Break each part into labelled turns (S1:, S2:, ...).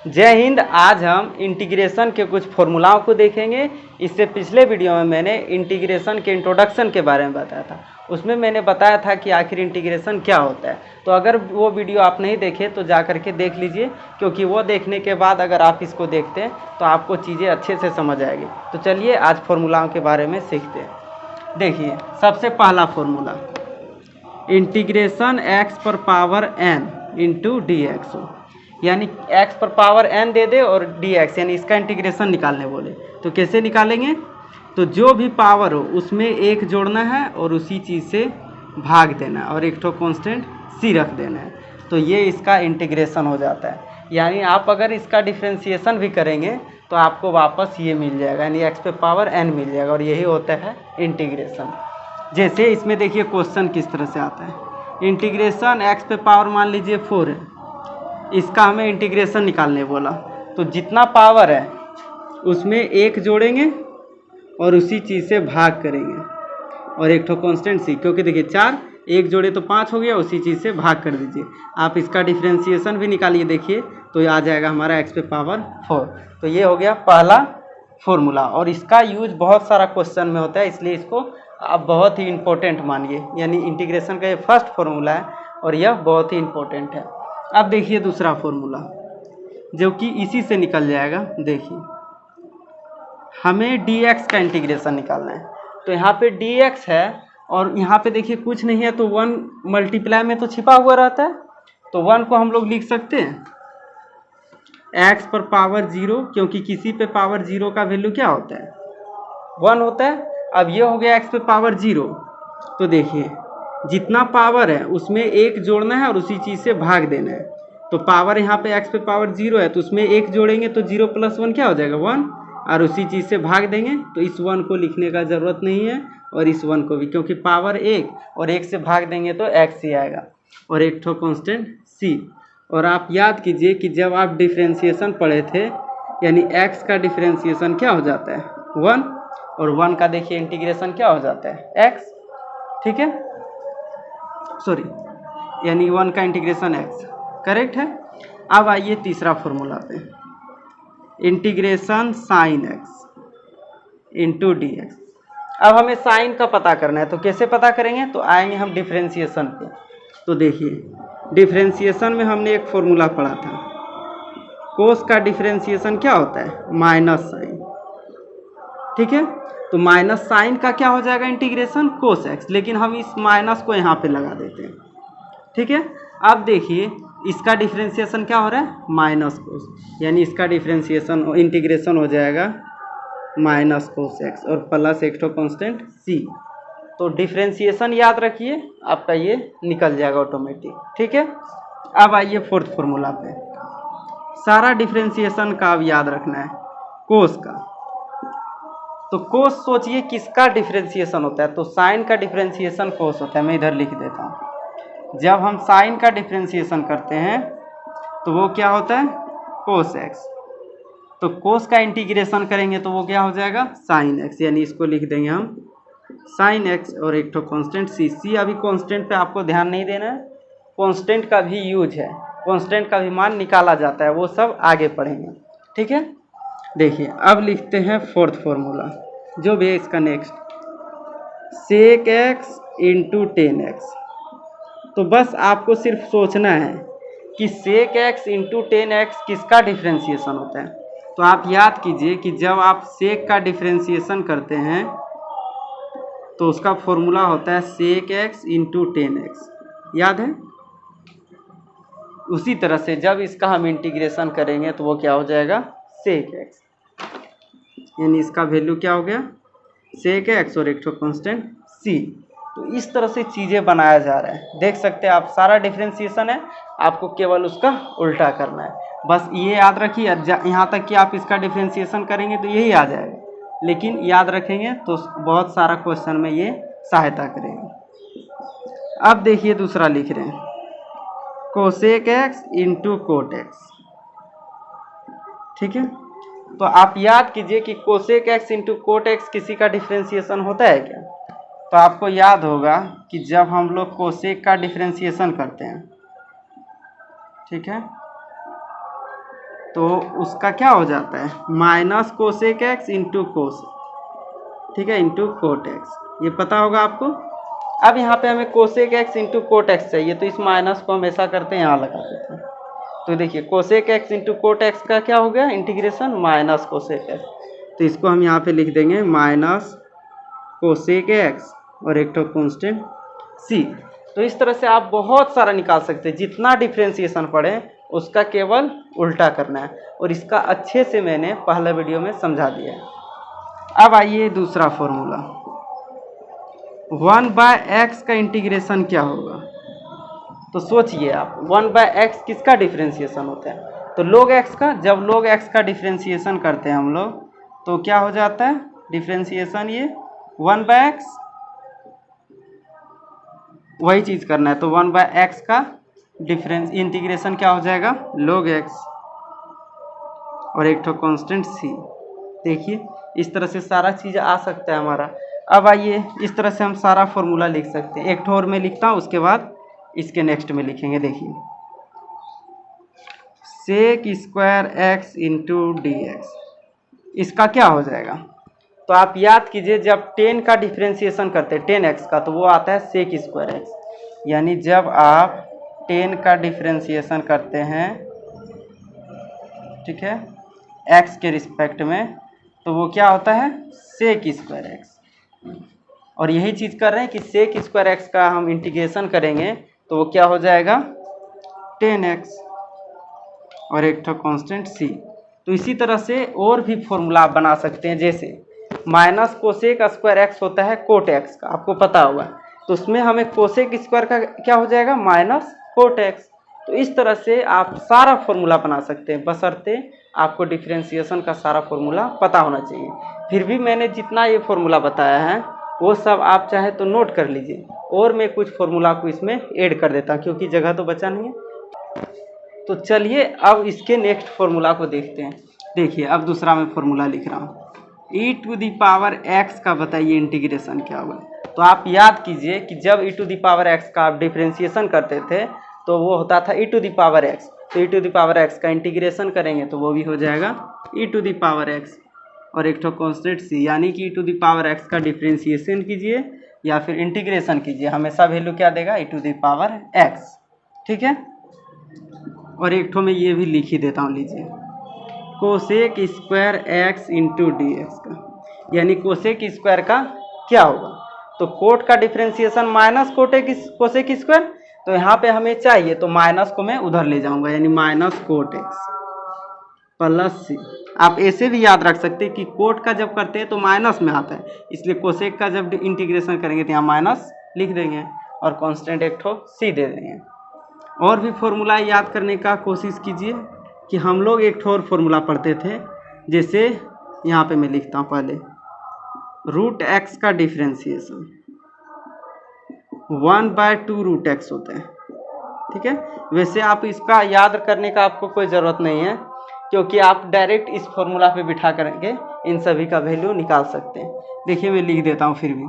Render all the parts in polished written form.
S1: जय हिंद। आज हम इंटीग्रेशन के कुछ फॉर्मूलाओं को देखेंगे। इससे पिछले वीडियो में मैंने इंटीग्रेशन के इंट्रोडक्शन के बारे में बताया था। उसमें मैंने बताया था कि आखिर इंटीग्रेशन क्या होता है। तो अगर वो वीडियो आप नहीं देखे तो जा करके देख लीजिए, क्योंकि वो देखने के बाद अगर आप इसको देखते हैं तो आपको चीज़ें अच्छे से समझ आएगी। तो चलिए आज फॉर्मूलाओं के बारे में सीखते हैं। देखिए, सबसे पहला फॉर्मूला इंटीग्रेशन एक्स पर power n into d x हो, यानी x पर पावर n दे दे और dx यानी इसका इंटीग्रेशन निकालने बोले तो कैसे निकालेंगे। तो जो भी पावर हो उसमें एक जोड़ना है और उसी चीज़ से भाग देना है और एक ठो कांस्टेंट c रख देना है। तो ये इसका इंटीग्रेशन हो जाता है। यानी आप अगर इसका डिफ्रेंशिएशन भी करेंगे तो आपको वापस ये मिल जाएगा, यानी x पे पावर n मिल जाएगा और यही होता है इंटीग्रेशन। जैसे इसमें देखिए क्वेश्चन किस तरह से आता है। इंटीग्रेशन x पे पावर मान लीजिए 4 है, इसका हमें इंटीग्रेशन निकालने बोला। तो जितना पावर है उसमें एक जोड़ेंगे और उसी चीज़ से भाग करेंगे और एक ठो कांस्टेंट सी, क्योंकि देखिए 4 एक जोड़े तो 5 हो गया, उसी चीज़ से भाग कर दीजिए। आप इसका डिफ्रेंशिएशन भी निकालिए, देखिए तो आ जाएगा हमारा x पे पावर 4। तो ये हो गया पहला फॉर्मूला और इसका यूज बहुत सारा क्वेश्चन में होता है, इसलिए इसको आप बहुत ही इम्पोर्टेंट मानिए। यानी इंटीग्रेशन का ये फर्स्ट फॉर्मूला है और यह बहुत ही इम्पोर्टेंट है। अब देखिए दूसरा फॉर्मूला जो कि इसी से निकल जाएगा। देखिए हमें dx का इंटीग्रेशन निकालना है। तो यहाँ पे dx है और यहाँ पे देखिए कुछ नहीं है, तो 1 मल्टीप्लाई में तो छिपा हुआ रहता है। तो 1 को हम लोग लिख सकते हैं x पर पावर 0, क्योंकि किसी पे पावर 0 का वैल्यू क्या होता है 1 होता है। अब ये हो गया x पे पावर 0। तो देखिए जितना पावर है उसमें एक जोड़ना है और उसी चीज़ से भाग देना है। तो पावर यहाँ पे x पे पावर 0 है, तो उसमें एक जोड़ेंगे तो 0 + 1 क्या हो जाएगा 1, और उसी चीज़ से भाग देंगे। तो इस 1 को लिखने का ज़रूरत नहीं है और इस 1 को भी, क्योंकि पावर 1 और 1 से भाग देंगे तो x ही आएगा और एक ठो कांस्टेंट c। और आप याद कीजिए कि जब आप डिफ्रेंशिएशन पढ़े थे, यानी x का डिफ्रेंशिएशन क्या हो जाता है 1 और 1 का देखिए इंटीग्रेशन क्या हो जाता है x, ठीक है, सॉरी, यानी 1 का इंटीग्रेशन x, करेक्ट है। अब आइए तीसरा फॉर्मूला पे, integration sine x into d x. अब हमें साइन का पता करना है, तो कैसे पता करेंगे, तो आएंगे हम डिफ्रेंशिएशन पे। तो देखिए डिफ्रेंशिएशन में हमने एक फॉर्मूला पढ़ा था, कोस का डिफ्रेंशिएशन क्या होता है माइनस साइन, ठीक है। तो माइनस साइन का क्या हो जाएगा इंटीग्रेशन कोस एक्स, लेकिन हम इस माइनस को यहाँ पे लगा देते हैं, ठीक है। अब देखिए इसका डिफ्रेंशिएशन क्या हो रहा है माइनस कोस, यानी इसका डिफ्रेंशिएशन इंटीग्रेशन हो जाएगा माइनस कोस एक्स और प्लस एक ठो कांस्टेंट सी। तो डिफ्रेंशिएशन याद रखिए, आपका ये निकल जाएगा ऑटोमेटिक, ठीक है। अब आइए फोर्थ फॉर्मूला पे, सारा डिफ्रेंशिएशन का अब याद रखना है कोस का। तो कोस सोचिए किसका डिफ्रेंशिएशन होता है, तो साइन का डिफ्रेंशिएशन कोस होता है। मैं इधर लिख देता हूँ, जब हम साइन का डिफ्रेंशिएशन करते हैं तो वो क्या होता है कोस एक्स। तो कोस का इंटीग्रेशन करेंगे तो वो क्या हो जाएगा साइन एक्स, यानी इसको लिख देंगे हम साइन एक्स और एक ठो कांस्टेंट सी। सी अभी कांस्टेंट पे आपको ध्यान नहीं देना है, कांस्टेंट का भी यूज है, कांस्टेंट का भी मान निकाला जाता है, वो सब आगे पढ़ेंगे, ठीक है। देखिए अब लिखते हैं फोर्थ फॉर्मूला जो भी है इसका next, sec x into tan x. तो बस आपको सिर्फ सोचना है कि sec x into tan x किसका डिफ्रेंशिएशन होता है। तो आप याद कीजिए कि जब आप सेक का डिफ्रेंशिएशन करते हैं तो उसका फॉर्मूला होता है sec x into tan x, याद है। उसी तरह से जब इसका हम इंटीग्रेशन करेंगे तो वो क्या हो जाएगा सेक एक्स, यानी इसका वैल्यू क्या हो गया सेक एक्स और एक ठो कांस्टेंट सी। तो इस तरह से चीज़ें बनाया जा रहा है, देख सकते हैं आप, सारा डिफ्रेंशिएशन है, आपको केवल उसका उल्टा करना है। बस ये याद रखिए, यहाँ तक कि आप इसका डिफ्रेंशिएशन करेंगे तो यही आ जाएगा, लेकिन याद रखेंगे तो बहुत सारा क्वेश्चन में ये सहायता करेगा। अब देखिए दूसरा लिख रहे हैं cosec x into cot x, ठीक है। तो आप याद कीजिए कि cosec x into cot x किसी का डिफ्रेंशिएशन होता है क्या। तो आपको याद होगा कि जब हम लोग कोसेक का डिफ्रेंशिएशन करते हैं, ठीक है, तो उसका क्या हो जाता है, minus cosec x into cos, ठीक है, इंटू कोट एक्स, ये पता होगा आपको। अब यहाँ पे हमें cosec x into cot x चाहिए, तो इस माइनस को हम ऐसा करते हैं, यहाँ लगा देते हैं। तो देखिए cosec x into cot x का क्या हो गया, इंटीग्रेशन माइनस कोसेक एक्स, तो इसको हम यहाँ पे लिख देंगे माइनस कोसेक एक्स और एक तो कांस्टेंट सी। तो इस तरह से आप बहुत सारा निकाल सकते हैं, जितना डिफ्रेंसिएशन पढ़े उसका केवल उल्टा करना है, और इसका अच्छे से मैंने पहला वीडियो में समझा दिया है। अब आइए दूसरा फॉर्मूला, 1/x का इंटीग्रेशन क्या होगा। तो सोचिए आप, 1/x किसका डिफ्रेंसिएशन होता है, तो log x का। जब log x का डिफ्रेंसिएशन करते हैं हम लोग तो क्या हो जाता है डिफ्रेंसिएशन, ये 1/x, वही चीज़ करना है। तो 1/x का डिफरेंस इंटीग्रेशन क्या हो जाएगा, log x और एक तो कांस्टेंट c। देखिए इस तरह से सारा चीज़ आ सकता है हमारा। अब आइए इस तरह से हम सारा फॉर्मूला लिख सकते हैं। एक ठोर में लिखता हूँ, उसके बाद इसके नेक्स्ट में लिखेंगे। देखिए sec square x into d x, इसका क्या हो जाएगा, तो आप याद कीजिए जब 10 का डिफ्रेंसिएशन करते हैं 10x का, तो वो आता है सेक स्क्वायर एक्स। यानी जब आप 10 का डिफ्रेंसिएशन करते हैं, ठीक है, x के रिस्पेक्ट में, तो वो क्या होता है सेक स्क्वायर एक्स। और यही चीज़ कर रहे हैं कि सेक स्क्वायर एक्स का हम इंटीग्रेशन करेंगे तो वो क्या हो जाएगा 10x और एक तो कांस्टेंट c। तो इसी तरह से और भी फॉर्मूला आप बना सकते हैं, जैसे माइनस कोसेक स्क्वायर एक्स होता है कोट एक्स का, आपको पता होगा, तो उसमें हमें कोसेक स्क्वायर का क्या हो जाएगा माइनस कोट एक्स। तो इस तरह से आप सारा फॉर्मूला बना सकते हैं, बशर्ते आपको डिफ्रेंसिएशन का सारा फॉर्मूला पता होना चाहिए। फिर भी मैंने जितना ये फॉर्मूला बताया है वो सब आप चाहे तो नोट कर लीजिए, और मैं कुछ फॉर्मूला को इसमें ऐड कर देता हूँ क्योंकि जगह तो बचा नहीं है। तो चलिए अब इसके नेक्स्ट फॉर्मूला को देखते हैं। देखिए अब दूसरा मैं फॉर्मूला लिख रहा हूँ, e⁻x का बताइए इंटीग्रेशन क्या होगा। तो आप याद कीजिए कि जब e⁻x का आप डिफ्रेंसिएशन करते थे तो वो होता था e⁻x, तो e⁻x का इंटीग्रेशन करेंगे तो वो भी हो जाएगा e⁻x और एक तो कांस्टेंट c। यानी कि e⁻x का डिफ्रेंसिएशन कीजिए या फिर इंटीग्रेशन कीजिए, हमेशा वैल्यू क्या देगा e⁻x, ठीक है। और एक तो मैं ये भी लिख ही देता हूँ, लीजिए cosec square x into d x का, यानी कोसेक स्क्वायर का क्या होगा, तो कोट का डिफ्रेंसिएशन माइनस कोसेक स्क्वायर, तो यहाँ पे हमें चाहिए तो माइनस को मैं उधर ले जाऊंगा, यानी माइनस कोट एक्स प्लस सी। आप ऐसे भी याद रख सकते हैं कि कोट का जब करते हैं तो माइनस में आता है, इसलिए कोसेक का जब इंटीग्रेशन करेंगे तो यहाँ माइनस लिख देंगे और कांस्टेंट एक ठो सी दे देंगे। और भी फॉर्मूला याद करने का कोशिश कीजिए कि हम लोग एक ठोर फॉर्मूला पढ़ते थे, जैसे यहाँ पे मैं लिखता हूँ पहले √x का डिफ्रेंसिएशन 1/2 √x होता है, ठीक है। वैसे आप इसका याद करने का आपको कोई ज़रूरत नहीं है क्योंकि आप डायरेक्ट इस फॉर्मूला पे बिठा करके इन सभी का वैल्यू निकाल सकते हैं। देखिए मैं लिख देता हूँ फिर भी।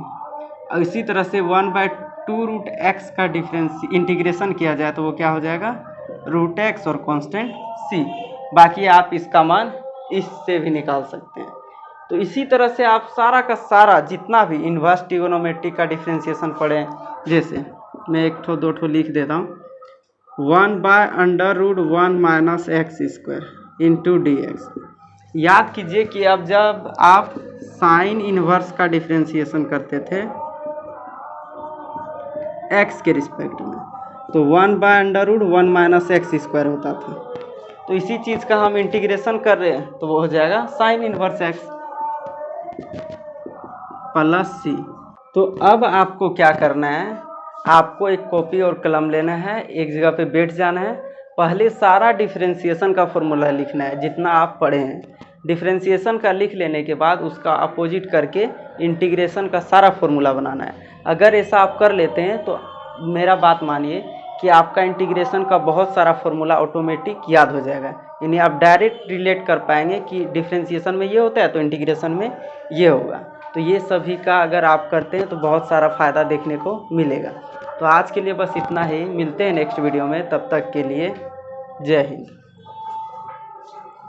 S1: और इसी तरह से 1/2 का इंटीग्रेशन किया जाए तो वो क्या हो जाएगा √x और कांस्टेंट c। बाकी आप इसका मान इससे भी निकाल सकते हैं। तो इसी तरह से आप सारा का सारा जितना भी इन्वर्स ट्रिगोनोमेट्री का डिफ्रेंसिएशन पढ़ें, जैसे मैं एक ठो दो ठो लिख देता हूँ 1/√1 - x² इंटू डी एक्स। याद कीजिए कि अब जब आप साइन इन्वर्स का डिफ्रेंसिएशन करते थे x के रिस्पेक्ट में तो 1/√1 - x² होता था। तो इसी चीज़ का हम इंटीग्रेशन कर रहे हैं तो वो हो जाएगा sign inverse x plus c। तो अब आपको क्या करना है, आपको एक कॉपी और कलम लेना है, एक जगह पे बैठ जाना है, पहले सारा डिफ्रेंसिएशन का फॉर्मूला लिखना है जितना आप पढ़े हैं। डिफ्रेंसिएशन का लिख लेने के बाद उसका अपोजिट करके इंटीग्रेशन का सारा फॉर्मूला बनाना है। अगर ऐसा आप कर लेते हैं तो मेरा बात मानिए कि आपका इंटीग्रेशन का बहुत सारा फॉर्मूला ऑटोमेटिक याद हो जाएगा, यानी आप डायरेक्ट रिलेट कर पाएंगे कि डिफ्रेंसिएशन में ये होता है तो इंटीग्रेशन में ये होगा। तो ये सभी का अगर आप करते हैं तो बहुत सारा फ़ायदा देखने को मिलेगा। तो आज के लिए बस इतना ही, मिलते हैं नेक्स्ट वीडियो में, तब तक के लिए जय हिंद।